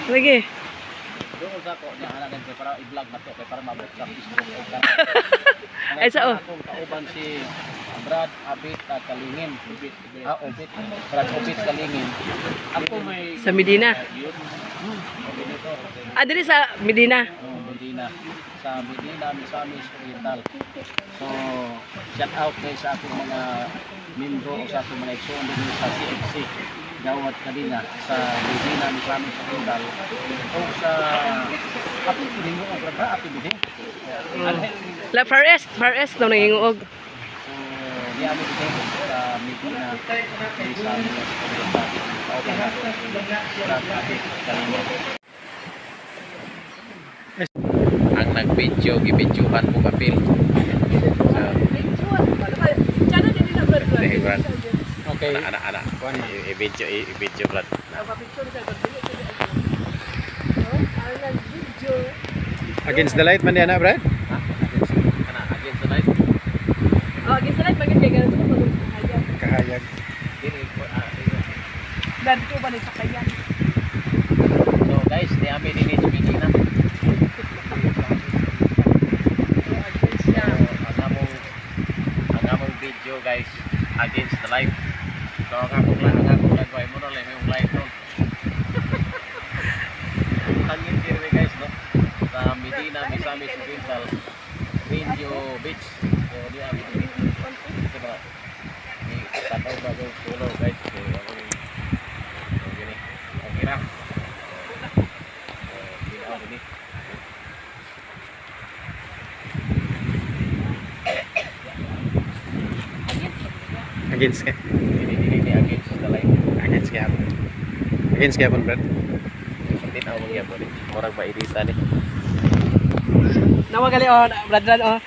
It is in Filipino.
Lagi. Doon sa ko niya anak ko para i-vlog na to kay para mabot sa Facebook o ka. Ay, sao? Akong kauban si Brad Abit Kalingin. Obit. Brad Obit Kalingin. Ako may Sa Medina. Ah, diri sa Medina. Medina. Sa Medina, Misamis Oriental. So, shout out guys sa aking mga membro o sa aking mga igsoon din sa CFC. Gawad kanina sa Medina, Misamis Oriental. O sa Apit Biding mo, Brad Apit Biding. La Far East daw nanginguog. So, di amin din sa Medina, Misamis Oriental. Kauban ako si Brad Apit Kalingin. Ang nag-video, gibidyohan mo kapil. Okay. Anak. I-video Brad. Against the light man yan, Brad? Against the light. Oh, against the light bagay kay ganito ko Kahayag. Dan ko ba ni sakayan? So guys, di amin ini Medina. Ang among video guys against the light. So ang akong lagway mo na lang yung light no. Hangin kiri guys no. Sa Medina, Misamis Oriental, Video Beach. So di amin ini. Diba? Ni tataw ba yung solo guys. So gini. Okay na. Against ka? Ini against the light. Against ka. Against ka pun, Brad? Hindi na ako yan po rin. Murag mairita ni. Nawa gali oh, Brad oh.